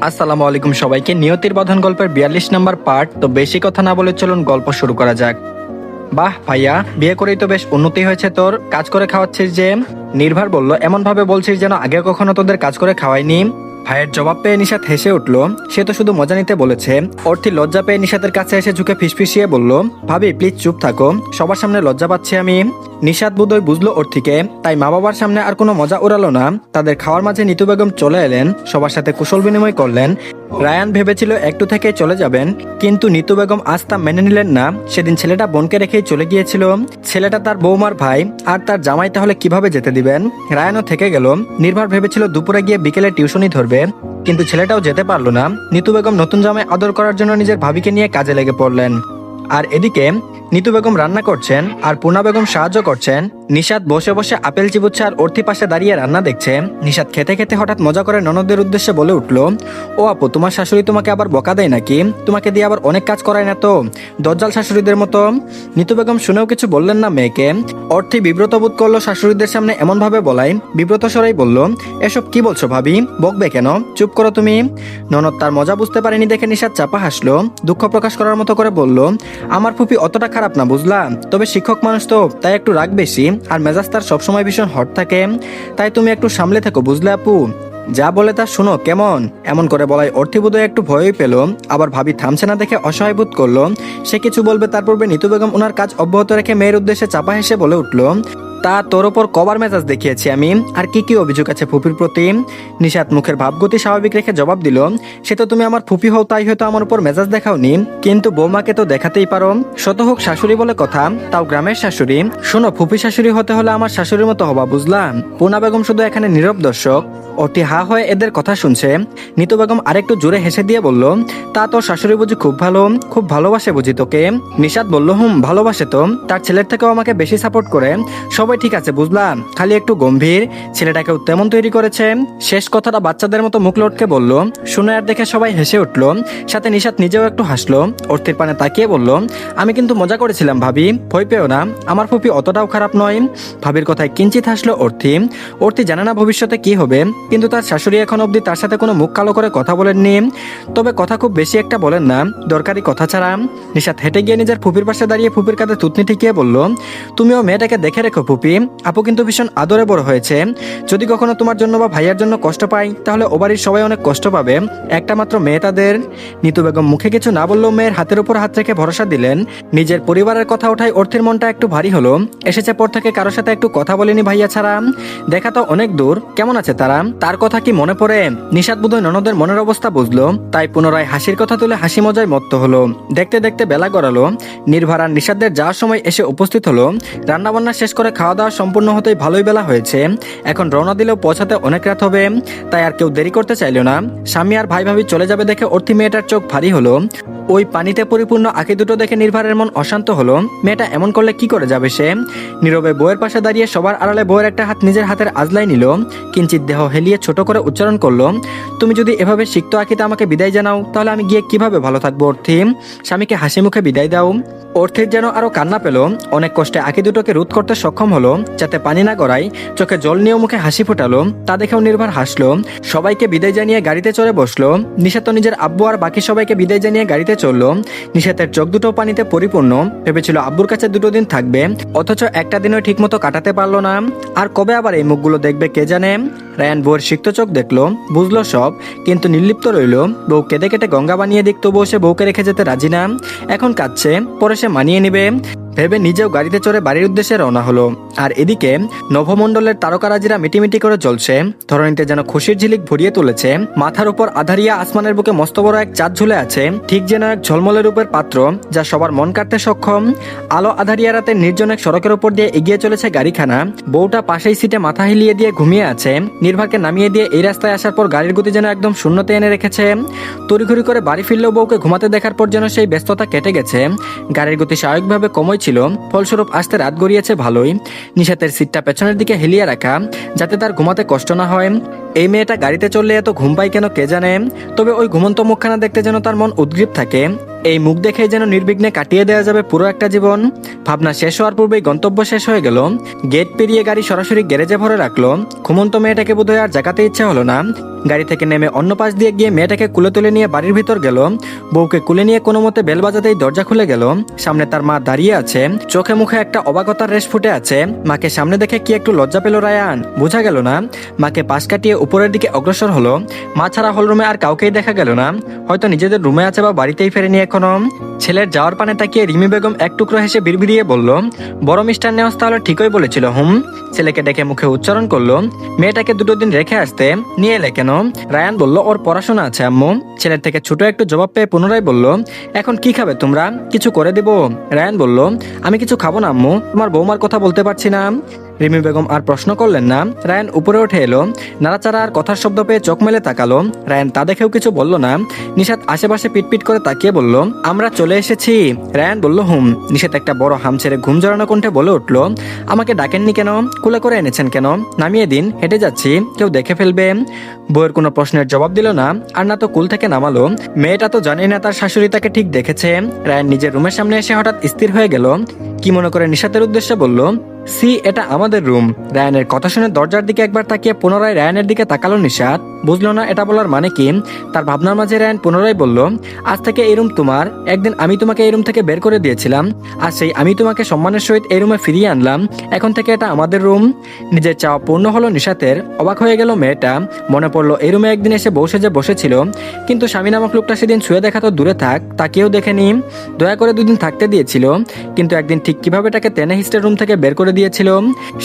আসসালামু আলাইকুম সবাইকে। নিয়তির বাঁধন গল্পের ৪২ নম্বর পার্ট। তো বেশি কথা না বলে চলুন গল্প শুরু করা যাক। বাহ ভাইয়া, বিয়ে করেই তো বেশ উন্নতি হয়েছে তোর। কাজ করে খাওয়াচ্ছিস যে? নির্ভার বলল, এমন ভাবে বলছিস যেন আগে কখনো তোদের কাজ করে খাওয়াইনি। ভাইয়ের জবাব পেয়ে নিশাত হেসে উঠল। সে তো শুধু মজা নিতে বলেছে। অর্থী লজ্জা পেয়ে নিশাতের কাছে এসে ঝুঁকে ফিসফিসিয়ে বলল, ভাবি প্লিজ চুপ থাকো, সবার সামনে লজ্জা পাচ্ছি আমি। নিশাত বোধহয় বুঝলো অর্থীকে, তাই মা বাবার সামনে আর কোনো মজা উড়ালো না। তাদের খাওয়ার মাঝে নিতু বেগম চলে এলেন, সবার সাথে কুশল বিনিময় করলেন। রায়ান ভেবেছিল একটু থেকে চলে যাবেন, কিন্তু নিতু বেগম আজ তা মেনে নিলেন না। সেদিন ছেলেটা বোনকে রেখেই চলে গিয়েছিল। ছেলেটা তার বৌমার ভাই, আর তার জামাই তাহলে কিভাবে যেতে দিবেন? রায়ানও থেকে গেল। নির্ভর ভেবেছিল দুপুরে গিয়ে বিকেলে টিউশনই ধরবে, কিন্তু ছেলেটাও যেতে পারলো না। নিতু বেগম নতুন জামাই আদর করার জন্য নিজের ভাবিকে নিয়ে কাজে লেগে পড়লেন। আর এদিকে নিতু বেগম রান্না করছেন আর পূর্ণা বেগম সাহায্য করছেন। নিশাত বসে বসে আপেল চিবুচ্ছে আর অর্থী পাশে দাঁড়িয়ে রান্না দেখছে। নিশাত খেতে খেতে হঠাৎ মজা করে ননদের উদ্দেশ্যে বলে উঠল, ও আপু, তোমার শাশুড়ি তোমাকে আবার বকা দেয় নাকি? তোমাকে দিয়ে আবার অনেক কাজ করায় না তো, দজ্জাল শাশুড়িদের মতো? নিতু বেগম শুনেও কিছু বললেন না মেয়েকে। অর্থী বিব্রত বোধ করলো শাশুড়িদের সামনে এমন ভাবে বলাই। বিব্রত স্বরেই বলল, এসব কি বলছো ভাবি? বকবে কেন? চুপ করো তুমি। ননদ তার মজা বুঝতে পারেনি দেখে নিশাত চাপা হাসলো। দুঃখ প্রকাশ করার মতো করে বলল, আমার ফুপি অতটা খারাপ না বুঝলা, তবে শিক্ষক মানুষ তো, তাই একটু রাগ বেশি, আর মেজাজ তার সবসময় ভীষণ হট থাকে। তাই তুমি একটু সামলে থেকো, বুঝলে আপু? যা বলে তা শুনো কেমন? এমন করে বলাই অর্থী বোধহয় একটু ভয়ই পেল। আবার ভাবি থামছে না দেখে অসহায় বোধ করলো। সে কিছু বলবে তার পূর্বে নিতু বেগম ওনার কাজ অব্যাহত রেখে মেয়ের উদ্দেশ্যে চাপা হেসে বলে উঠল, তা তোর ওপর কবার মেজাজ দেখিয়েছি আমি? আর কি কি অভিযোগ আছে ফুপির প্রতি? নিশাত মুখের ভাবগতি স্বাভাবিক রেখে জবাব দিল, সে তো তুমি আমার ফুপি হও, তাই হয়তো আমার উপর মেজাজ দেখাওনি, কিন্তু বৌমাকে তো দেখাতেই পারো। শত হোক শাশুড়ি বলে কথা, তাও গ্রামের শাশুড়ি। শোনো, ফুপি শাশুড়ি হতে হলে আমার শাশুড়ির মতো হবা, বুঝলাম? পূর্ণা বেগম শুধু এখানে নীরব দর্শক। অতি হা হয়ে এদের কথা শুনছে। নিতু বেগম আরেকটু জোরে হেসে দিয়ে বলল, তা তোর শাশুড়ি বুঝি খুব ভালো, খুব ভালোবাসে বুঝি তোকে? নিশাত বলল, ভালোবাসে তো, তার ছেলের থেকেও আমাকে বেশি সাপোর্ট করে। সবাই ঠিক আছে বুঝলাম, খালি একটু গম্ভীর। ছেলেটাকেও তেমন তৈরি করেছে। শেষ কথাটা বাচ্চাদের মতো মুখ লটকে বলল। শুনে আর দেখে সবাই হেসে উঠল, সাথে নিশাত নিজেও একটু হাসলো। অর্থীর পানে তাকিয়ে বলল, আমি কিন্তু মজা করেছিলাম ভাবি, ভয় পেও না, আমার ফুপি অতটাও খারাপ নয়। ভাবির কথায় কিঞ্চিত হাসলো অর্থী। অর্থী জানে না ভবিষ্যতে কি হবে, কিন্তু তার শাশুড়ি এখন অবধি তার সাথে কোনো মুখ কালো করে কথা বলেননি। তবে কথা খুব বেশি একটা বলেন না, দরকারি কথা ছাড়া। নিশাত হেঁটে গিয়ে নিজের ফুপির পাশে দাঁড়িয়ে ফুপির কাঁধে থুতনি ঠেকিয়ে বলল, তুমিও মেয়েটাকে দেখে রেখো ফুপি, আপু কিন্তু ভীষণ আদরে বড় হয়েছে। যদি কখনো তোমার জন্য বা ভাইয়ার জন্য কষ্ট পাই, তাহলে ও বাড়ির সবাই অনেক কষ্ট পাবে। একটা মাত্র মেয়ে তাদের। নিতু বেগম মুখে কিছু না বললেও মেয়ের হাতের উপর হাত রেখে ভরসা দিলেন। নিজের পরিবারের কথা ওঠায় অর্থের মনটা একটু ভারী হলো। এসেছে পর থেকে কারোর সাথে একটু কথা বলেনি ভাইয়া ছাড়া। দেখা তো অনেক দূর, কেমন আছে তারা? তার কথা কি মনে পড়ে? নিশাত বোধহয় ননদের মনের অবস্থা বুঝলো, তাই পুনরায় হাসির কথা তুলে হাসি মজায় মত্ত হলো। দেখতে দেখতে বেলা গড়ালো। নির্ভার আর নিশাতদের যাওয়ার সময় এসে উপস্থিত হলো। রান্নাবান্না শেষ করে খাওয়া দাওয়া সম্পূর্ণ হতেই ভালোই বেলা হয়েছে। এখন রওনা দিলেও পৌঁছাতে অনেক রাত হবে, তাই আর কেউ দেরি করতে চাইল না। স্বামী আর ভাই ভাবি চলে যাবে দেখে অর্থী মেয়েটার চোখ ভারী হলো। ওই পানিতে পরিপূর্ণ আঁখি দুটো দেখে নির্ভারের মন অশান্ত হলো। মেয়েটা এমন করলে কি করে যাবে সে? নীরবে বউয়ের পাশে দাঁড়িয়ে সবার আড়ালে বউয়ের একটা হাত নিজের হাতের আজলাই নিল। কিঞ্চিত দেহ হেলিয়ে ছোট করে উচ্চারণ করলো, তুমি যদি এভাবে সিক্ত আঁকিতে আমাকে বিদায় জানাও, তাহলে আমি গিয়ে কিভাবে ভালো থাকবো অর্থী? স্বামীকে হাসি মুখে বিদায় দাও। অর্থীর যেন আরো কান্না পেল। অনেক কষ্টে আঁকি দুটোকে রোধ করতে সক্ষম হলো, যাতে পানি না গড়ায়। চোখে জল নিয়েও মুখে হাসি ফোটালো। তা দেখেও নির্ভর হাসলো। সবাইকে বিদায় জানিয়ে গাড়িতে চড়ে বসলো। নিশাত নিজের আব্বু আর বাকি সবাইকে বিদায় জানিয়ে গাড়িতে চললো। নিশাতের চোখ দুটো পানিতে পরিপূর্ণ। ভেবেছিল আব্বুর কাছে 2 দিন থাকবে, অথচ একটা দিনও ঠিক মতো কাটাতে পারলো না। আর কবে আবার এই মুখগুলো দেখবে কে জানে। রায়ান বউয়ের সিক্ত চোখ দেখলো, বুঝলো সব, কিন্তু নির্লিপ্ত রইল। বউ কেঁদে কেটে গঙ্গা বানিয়ে দিক, তবুও সে বউকে রেখে যেতে রাজি না। এখন কাঁদছে, পরে সে মানিয়ে নিবে ভেবে নিজেও গাড়িতে চড়ে বাড়ির উদ্দেশ্যে রওনা হলো। আর এদিকে নভমণ্ডলের তারকারাজিরা মিটিমিটি করে চলছে। ধরণীতে যেন খুশির ঝিলিক ভরিয়ে তুলেছে। মাথার উপর আধারিয়া আসমানের বুকে মস্ত বড় এক চাঁদ ঝুলে আছে, ঠিক যেন এক ঝলমলে রূপের পাত্র, যা সবার মন কাটতে সক্ষম। আলো আধারিয়া রাতে নির্জন এক সড়কের উপর দিয়ে এগিয়ে চলেছে গাড়িখানা। বউটা পাশেই সিটে মাথা হিলিয়ে দিয়ে ঘুমিয়ে আছে। নির্ভারকে নামিয়ে দিয়ে এই রাস্তায় আসার পর গাড়ির গতি যেন একদম শূন্যতে এনে রেখেছে। তড়িঘড়ি করে বাড়ি ফিরলেও বউকে ঘুমাতে দেখার পর যেন সেই ব্যস্ততা কেটে গেছে। গাড়ির গতি স্বাভাবিকভাবে কমই ছিল, ফলস্বরূপ আসতে রাত গড়িয়েছে ভালোই। নিশাতের সিটটা পেছনের দিকে হেলিয়ে রাখা, যাতে তার ঘুমাতে কষ্ট না হয়। এই মেয়েটা গাড়িতে চললে এত ঘুম পায় কেন কে জানে। তবে ওই ঘুমন্ত মুখখানা দেখতে যেন তার মন উদ্গ্রীব থাকে। এই মুখ দেখে যেন নির্বিঘ্নে কাটিয়ে দেওয়া যাবে পুরো একটা জীবন। ভাবনা শেষ হওয়ার পূর্বেই গন্তব্য শেষ হয়ে গেল। গেট পেরিয়ে গাড়ি সরাসরি গ্যারেজে ভরে রাখলো। ঘুমন্ত মেয়েটাকে বোধহয় আর জাগাতে ইচ্ছে হলো না। গাড়ি থেকে নেমে অন্য পাশ দিয়ে গিয়ে মেয়েটাকে কুলে তুলে নিয়ে বাড়ির ভিতর গেল। বউকে কুলে নিয়ে কোনো মতে বেল বাজাতেই দরজা খুলে গেল। সামনে তার মা দাঁড়িয়ে আছে, চোখে মুখে একটা অবাকতার রেশ ফুটে আছে। মাকে সামনে দেখে কি একটু লজ্জা পেল রায়ান, বোঝা গেল না। মাকে পাশ কাটিয়ে উপরের দিকে অগ্রসর হলো। মা ছাড়া হল রুমে আর কাউকেই দেখা গেল না, হয়তো নিজেদের রুমে আছে বা বাড়িতেই ফেরেনি এখনো। ছেলের যাওয়ার পানে তাকিয়ে রিমি বেগম এক টুকরো হেসে বিড়বিড়িয়ে বলল, বড় মিস্টার নেওয়াজ তাহলে ঠিকই বলেছিল। ছেলেকে ডেকে মুখে উচ্চারণ করলো, মেয়েটাকে 2 দিন রেখে আসতে নিয়ে এলে কেন? রায়ান বলল, ওর পড়াশোনা আছে আম্মু। ছেলের থেকে ছোট একটু জবাব পেয়ে পুনরায় বলল, এখন কি খাবে তোমরা, কিছু করে দেব? রায়ান বলল, আমি কিছু খাবো না আম্মু, তোমার বৌমার কথা বলতে পারছি না। রিমি বেগম আর প্রশ্ন করলেন না। রায়ান উপরে উঠে এলো, নাড়াচাড়া আর কথার শব্দ পেয়ে চোখ মেলে তাকালো। রায়ান তা দেখেও কিছু বলল না। নিশাত আশেপাশে পিটপিট করে তাকিয়ে বলল, আমরা চলে এসেছি। রায়ান বলল, নিশাত একটা বড় হাম ছেড়ে ঘুম জড়ানো কণ্ঠে বলে উঠল, আমাকে ডাকেননি কেন, কুলে করে এনেছেন কেন? নামিয়ে দিন, হেঁটে যাচ্ছি, কেউ দেখে ফেলবে। বউয়ের কোনো প্রশ্নের জবাব দিল না, আর না তো কুল থেকে নামালো। মেয়েটা তো জানেই না তার শাশুড়ি তাকে ঠিক দেখেছে। রায়ান নিজের রুমের সামনে এসে হঠাৎ স্থির হয়ে গেল। কি মনে করে নিশাতের উদ্দেশ্যে বলল, সি, এটা আমাদের রুম। রায়ানের কথা শুনে দরজার দিকে একবার তাকিয়ে পুনরায় রায়ানের দিকে তাকালো নিশাত। বুঝলো না এটা বলার মানে কি। তার ভাবনার মাঝে রায়ান পুনরায় বলল, আজ থেকে এই রুম তোমার। একদিন আমি তোমাকে এই রুম থেকে বের করে দিয়েছিলাম, আর সেই আমি তোমাকে সম্মানের সহিত এই রুমে ফিরিয়ে আনলাম। এখন থেকে এটা আমাদের রুম। নিজের চাওয়া পূর্ণ হলো নিশাতের। অবাক হয়ে গেল মেয়েটা। মনে পড়লো এই রুমে একদিন এসে বসে যে বসেছিল, কিন্তু স্বামী নামক লোকটা সেদিন শুয়ে দেখা তো দূরে থাক, তাকেও দেখেনি। দয়া করে 2 দিন থাকতে দিয়েছিল, কিন্তু একদিন ঠিক কিভাবে তাকে টেনে হিস্টের রুম থেকে বের করে দিয়েছিল।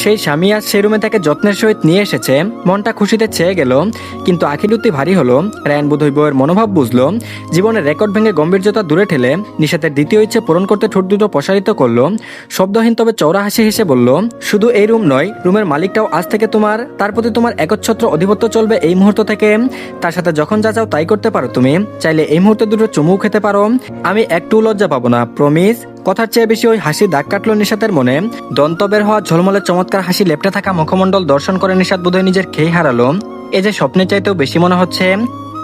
সেই স্বামী আজ সেই রুমে তাকে যত্নের সহিত নিয়ে এসেছে। মনটা খুশিতে ছেয়ে গেল, কিন্তু আখিডুতি ভারী হলো। রায়ান বোধহয় বউয়ের মনোভাব বুঝলো। জীবনের রেকর্ড ভেঙে গম্ভীর্যতা দূরে ঠেলে নিশাতের দ্বিতীয় ইচ্ছে পূরণ করতে ঠোঁট দুটো প্রসারিত করলো। শব্দহীন তবে চওড়া হাসি হেসে বলল, শুধু এই রুম নয়, রুমের মালিকটাও আজ থেকে তোমার। তার প্রতি তোমার একচ্ছত্র অধিপত্য চলবে এই মুহূর্ত থেকে। তার সাথে যখন যা চাও তাই করতে পারো তুমি। চাইলে এই মুহূর্তে দুটো চুমু খেতে পারো, আমি একটু লজ্জা পাবো না, প্রমিস। কথার চেয়ে বেশি ওই হাসি দাগ কাটলো নিশাতের মনে। দন্ত বের হওয়া ঝলমলে চমৎকার হাসি লেপটে থাকা মুখমণ্ডল দর্শন করে নিশাত বোধহয় নিজের খেই হারালো। এই যে স্বপ্নের চাইতেও বেশি মনে হচ্ছে।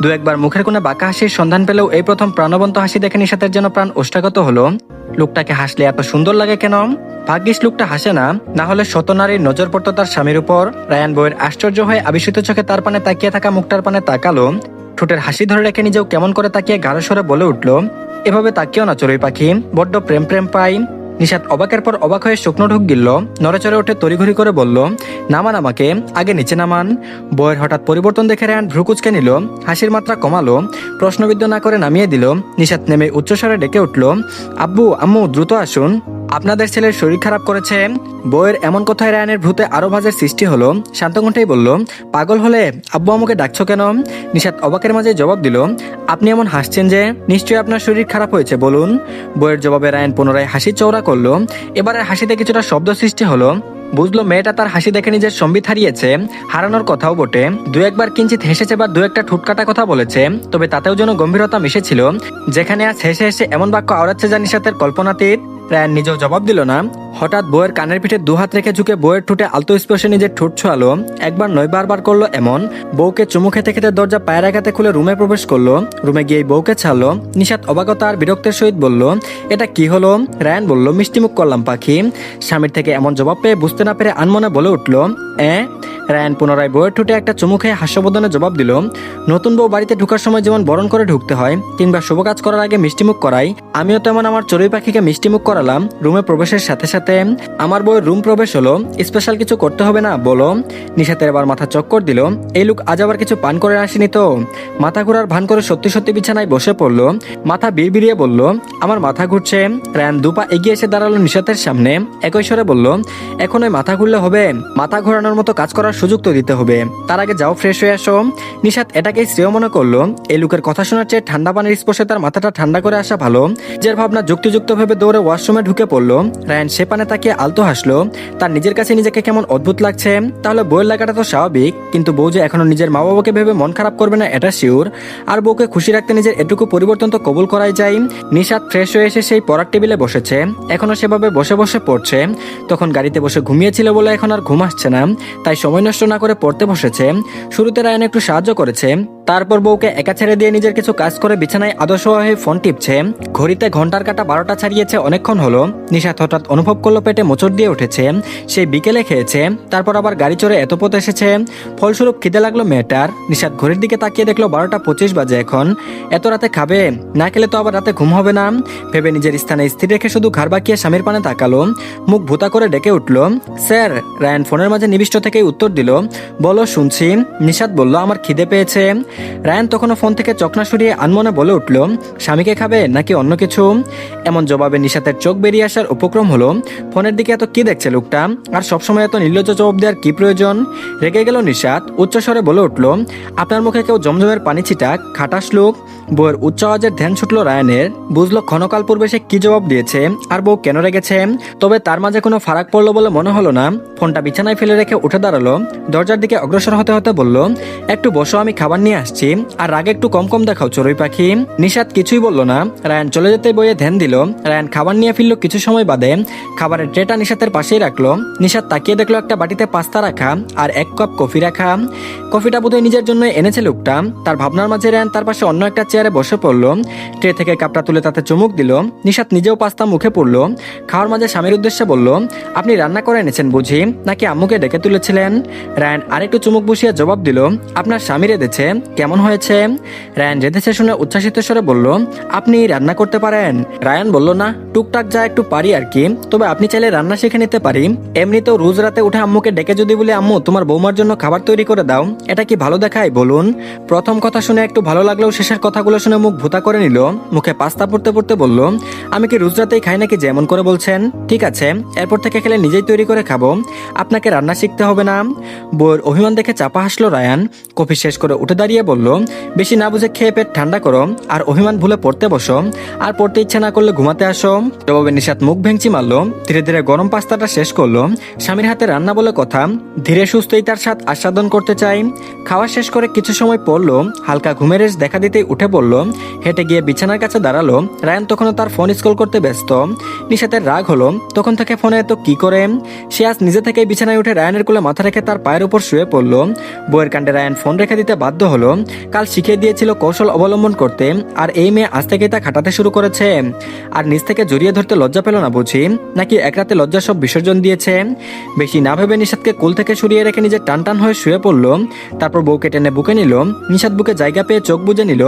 2-1বার মুখের কোণে বাঁকা হাসির সন্ধান পেলেও এই প্রথম প্রাণবন্ত হাসি দেখে নিশাতের যেন প্রাণ ওষ্ঠাগত হলো। লোকটাকে হাসলে এত সুন্দর লাগে কেন? ভাগ্যিস লোকটা হাসে না, না হলে শত নারীর নজর পড়তো তার স্বামীর উপর। রায়ান বউয়ের আশ্চর্য হয়ে আবিষ্কৃত চোখে তার পানে তাকিয়ে থাকা মুখটার পানে তাকালো। ঠোঁটের হাসি ধরে রেখে নিজেও কেমন করে তাকিয়ে গাঢ় স্বরে বলে উঠল, এভাবে তাকিয়েও না চড়ুই পাখি, বড্ড প্রেম প্রেম পাই। নিশাত অবাকের পর অবাক হয়ে শুকনো ঢুক গিলল। নড়েচড়ে উঠে তড়িঘড়ি করে বলল, নামান আমাকে, আগে নিচে নামান। বউয়ের হঠাৎ পরিবর্তন দেখে রায়ান ভ্রু কুঁচকে নিল, হাসির মাত্রা কমালো, প্রশ্নবিদ্ধ না করে নামিয়ে দিল। নিশাত নেমে উচ্চস্বরে ডেকে উঠল, আব্বু আম্মু দ্রুত আসুন, আপনাদের ছেলের শরীর খারাপ করেছে। বউয়ের এমন কথায় রায়ানের ভ্রুতে আরো ভাঁজের সৃষ্টি হলো। শান্ত কণ্ঠেই বলল, পাগল হলে আব্বু আমাকে ডাকছো কেন? নিশাত অবাকের মাঝে জবাব দিল, আপনি এমন হাসছেন যে, নিশ্চয়ই আপনার শরীর খারাপ হয়েছে, বলুন। বউয়ের জবাবে রায়ান পুনরায় হাসি চওড়া করলো। এবারের হাসিতে কিছুটা শব্দ সৃষ্টি হলো। বুঝলো মেয়েটা তার হাসি দেখে নিজের সম্বিত হারিয়েছে, হারানোর কথাও বটে। 2-1বার কিঞ্চিত হেসেছে বা 2-1টা ঠুটকাটা কথা বলেছে, তবে তাতেও যেন গম্ভীরতা মিশেছিল। যেখানে আজ হেসে হেসে এমন বাক্য আওড়াচ্ছে যা নিশাতের কল্পনাতীত। রায়ান নিজেও জবাব দিল না। হঠাৎ বউয়ের কানের পিঠে 2 হাত রেখে ঝুঁকে বউয়ের ঠোঁটে আলতো স্পর্শে নিজের ঠোঁট ছোঁয়ালো। একবার নয় বারবার করলো এমন। বউকে চুমু খেতে খেতে দরজা পায়ের আঘাতে খুলে রুমে প্রবেশ করলো। রুমে গিয়ে বউকে ছাড়লো। নিশাত অবাকতা আর বিরক্তের সহিত বলল, এটা কি হলো? রায়ান বলল, মিষ্টিমুখ করলাম পাখি। স্বামীর থেকে এমন জবাব পেয়ে বুঝতে না পেরে আনমনে বলে উঠল, রায়ান পুনরায় বউয়ের ঠোঁটে একটা চুমু খেয়ে হাস্যবোধনে জবাব দিল, নতুন বউ বাড়িতে ঢুকার সময় যেমন বরণ করে ঢুকতে হয়, কিংবা শুভ কাজ করার আগে মিষ্টিমুখ করাই, আমিও তেমন আমার চড়ুই পাখিকে মিষ্টিমুখ করালাম রুমে প্রবেশের সাথে সাথে। আমার বউয়ের রুম প্রবেশ হলো, স্পেশাল কিছু করতে হবে না বলো? নিশাতের এবার মাথা চক্কর দিল। এই লোক আজ আবার কিছু পান করে আসেনি তো? মাথা ঘোরার ভান করে সত্যি সত্যি বিছানায় বসে পড়লো। মাথা বিড়বিড়িয়ে বলল, আমার মাথা ঘুরছে। রায়ান 2 পা এগিয়ে এসে দাঁড়ালো নিশাতের সামনে, একই স্বরে বলল, এখন ওই মাথা ঘুরলে হবে? মাথা ঘোরানোর মতো কাজ করার সুযোগ তো দিতে হবে। তার আগে যাও ফ্রেশ হয়ে আসো। নিশাত এটাকেই শ্রেয় মনে করলো। এই লোকের কথা শোনার চেয়ে ঠান্ডা পানির স্পর্শে তার মাথাটা ঠান্ডা করে আসা ভালো। নিজের ভাবনা যুক্তিযুক্ত ভেবে দৌড়ে ওয়াশরুমে ঢুকে পড়লো। রায়ান সে পানে তাকিয়ে আলতো হাসলো। তার নিজের কাছে নিজেকে কেমন অদ্ভুত লাগছে। তাহলে বউয়ের লাগাটা তো স্বাভাবিক, কিন্তু বউ যে এখনো নিজের মা বাবাকে ভেবে মন খারাপ করবে না এটা শিওর। আর বউকে খুশি রাখতে নিজের এটুকু পরিবর্তন তো কবুল করাই যায়। নিশাত ফ্রেশ হয়ে এসে সেই পড়ার টেবিলে বসেছে। এখনো সেভাবে বসে বসে পড়ছে। তখন গাড়িতে বসে ঘুমিয়েছিল বলে এখন আর ঘুম আসছে না, তাই সময় সময় নষ্ট না করে পড়তে বসেছে। শুরুতে রায়ান একটু সাহায্য করেছে, তারপর বউকে একা ছেড়ে দিয়ে নিজের কিছু কাজ করে বিছানায় আদর্শ হয়ে ফোন টিপছে। ঘড়িতে ঘন্টার কাঁটা 12টা ছাড়িয়েছে অনেকক্ষণ হলো। নিশাত হঠাৎ অনুভব করলো পেটে মোচড় দিয়ে উঠেছে। সেই বিকেলে খেয়েছে, তারপর আবার গাড়ি চড়ে এত পথ এসেছে, ফলস্বরূপ খিদে লাগলো মেয়েটার। নিশাত ঘড়ির দিকে তাকিয়ে দেখলো 12টা 25 বাজে এখন। এত রাতে খাবে? না খেলে তো আবার রাতে ঘুম হবে না ভেবে নিজের স্থানে স্থির রেখে শুধু ঘাড় বাঁকিয়ে স্বামীর পানে তাকালো। মুখ ভুতা করে ডেকে উঠল, স্যার। রায়ান ফোনের মাঝে নিবিষ্ট থেকেই উত্তর দিল, বলো শুনছি। নিশাত বলল, আমার খিদে পেয়েছে। রায়ান তখনও ফোন থেকে চোখনা সরিয়ে আনমনে বলে উঠল, স্বামীকে খাবে নাকি অন্য কিছু? এমন জবাবে নিশাতের চোখ বেরিয়ে আসার উপক্রম হলো। ফোনের দিকে এত কি দেখছে লোকটা, আর সবসময় এত নির্লজ্জ জবাব দেওয়ার কি প্রয়োজন? রেগে গেল নিশাত, উচ্চস্বরে বলে উঠল, আপনার মুখে কেউ জমজমের পানি ছিটাক, খাটাস লোক। বউয়ের উচ্চ আওয়াজের ধ্যান ছুটল রায়ানের। বুঝলো ক্ষণকাল পূর্বে সে কি জবাব দিয়েছে আর বউ কেন রেগেছে। তবে তার মাঝে কোনো ফারাক পড়লো বলে মনে হলো না। ফোনটা বিছানায় ফেলে রেখে উঠে দাঁড়ালো। দরজার দিকে অগ্রসর হতে হতে বলল, একটু বসো, আমি খাবার নিয়ে আসছি। আর রাগে একটু কম কম দেখাও চড়ুই পাখি। নিশাত কিছুই বলল না। রায়ান চলে যেতে বইয়ে ধ্যান দিল। রায়ান খাবার নিয়ে ফিরল কিছু সময় বাদে। খাবারের ট্রেটা নিশাতের পাশেই রাখলো। নিশাত তাকিয়ে দেখলো একটা বাটিতে পাস্তা রাখা আর 1 কাপ কফি রাখা। কফিটা বোধহয় নিজের জন্য এনেছে লোকটা। তার ভাবনার মাঝে রায়ান তার পাশে অন্য একটা চেয়ারে বসে পড়লো। ট্রে থেকে কাপটা তুলে তাতে চুমুক দিল। নিশাত নিজেও পাস্তা মুখে পড়লো। খাওয়ার মাঝে স্বামীর উদ্দেশ্যে বলল, আপনি রান্না করে এনেছেন বুঝি, নাকি আম্মুকে ডেকে তুলেছিলেন? রায়ান আরেকটু চুমুক বসিয়ে জবাব দিল, আপনার স্বামী রেঁধেছে। কেমন হয়েছে? রায়ান রেঁধেছে শুনে উচ্ছ্বাসিত স্বরে বলল, আপনি রান্না করতে পারেন? রায়ান বলল, না, টুকটাক যা একটু পারি আর কি। তবে আপনি চাইলে রান্না শিখে নিতে পারি। এমনিতেও রোজ রাতে উঠে আম্মুকে ডেকে যদি বলি, আম্মু তোমার বৌমার জন্য খাবার তৈরি করে দাও, এটা কি ভালো দেখায় বলুন? প্রথম কথা শুনে একটু ভালো লাগলেও শেষের কথাগুলো শুনে মুখ ভুতা করে নিল। মুখে পাস্তা পড়তে পড়তে বলল, আমি কি রোজ রাতেই খাই নাকি যেমন করে বলছেন? ঠিক আছে, এরপর থেকে খেলে নিজেই তৈরি করে খাবো, আপনাকে রান্না শিখতে হবে না। বউয়ের অভিমান দেখে চাপা হাসলো রায়ান। কফি শেষ করে উঠে দাঁড়িয়ে বলল, বেশি না বুঝে খেয়ে পেট ঠান্ডা করো, আর অভিমান ভুলে পড়তে বসো, আর পড়তে ইচ্ছা না করলে ঘুমাতে আসো। জবাবে নিশাত মুখ ভেঙচি মারলো। ধীরে ধীরে গরম পাস্তাটা শেষ করলো। স্বামীর হাতে রান্না বলে কথা, ধীরে সুস্থই তার স্বাদ আস্বাদন করতে চাই। খাওয়া শেষ করে কিছু সময় পড়লো। হালকা ঘুমের রেশ দেখা দিতেই উঠে পড়লো। হেঁটে গিয়ে বিছানার কাছে দাঁড়ালো। রায়ান তখনও তার ফোন স্ক্রল করতে ব্যস্ত। নিশাতের রাগ হলো, তখন থেকে ফোনে এত কি করে। সে আজ নিজে থেকেই বিছানায় উঠে রায়ানের কোলে মাথা রেখে তার পায়ের উপর শুয়ে পড়লো। বউয়ের কাণ্ডে রায়ান ফোন রেখে দিতে বাধ্য হলো। কাল শিখিয়ে দিয়েছিল কৌশল অবলম্বন করতে, আর এই মেয়ে আজ থেকেই তা খাটাতে শুরু করেছে। আর নিজ থেকে জড়িয়ে ধরতে লজ্জা পেল না বুঝি, নাকি এক রাতে লজ্জা সব বিসর্জন দিয়েছে? বেশি না ভেবে নিশাতকে কোল থেকে সরিয়ে রেখে নিজে টান টান হয়ে শুয়ে পড়লো। তারপর বউকে টেনে বুকে নিল। নিশাত বুকে জায়গা পেয়ে চোখ বুজে নিল।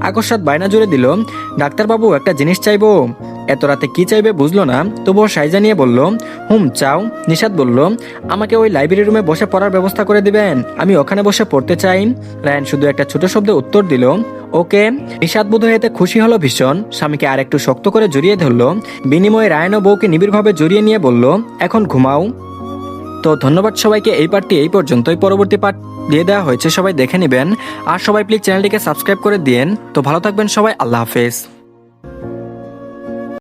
আকস্মাৎ বায়না জুড়ে দিল, ডাক্তারবাবু একটা জিনিস চাইবো। এত রাতে কি চাইবে বুঝলো না, তবুও সাইজা নিয়ে বলল, চাও। নিশাত বলল, আমাকে ওই লাইব্রেরি রুমে বসে পড়ার ব্যবস্থা করে দিবেন, আমি ওখানে বসে পড়তে চাই। রায়ান শুধু একটা ছোট শব্দে উত্তর দিল, ওকে। নিশাত বোধ হয়ে খুশি হলো ভীষণ। স্বামীকে আর একটু শক্ত করে জড়িয়ে ধরলো। বিনিময়ে রায়ান ও বউকে নিবিড়ভাবে জড়িয়ে নিয়ে বলল, এখন ঘুমাও। তো ধন্যবাদ সবাইকে। এই পার্টটি এই পর্যন্তই। পরবর্তী পার্ট দিয়ে দেওয়া হয়েছে, সবাই দেখে নেবেন। আর সবাই প্লিজ চ্যানেলটিকে সাবস্ক্রাইব করে দিন। তো ভালো থাকবেন সবাই, আল্লাহ হাফেজ।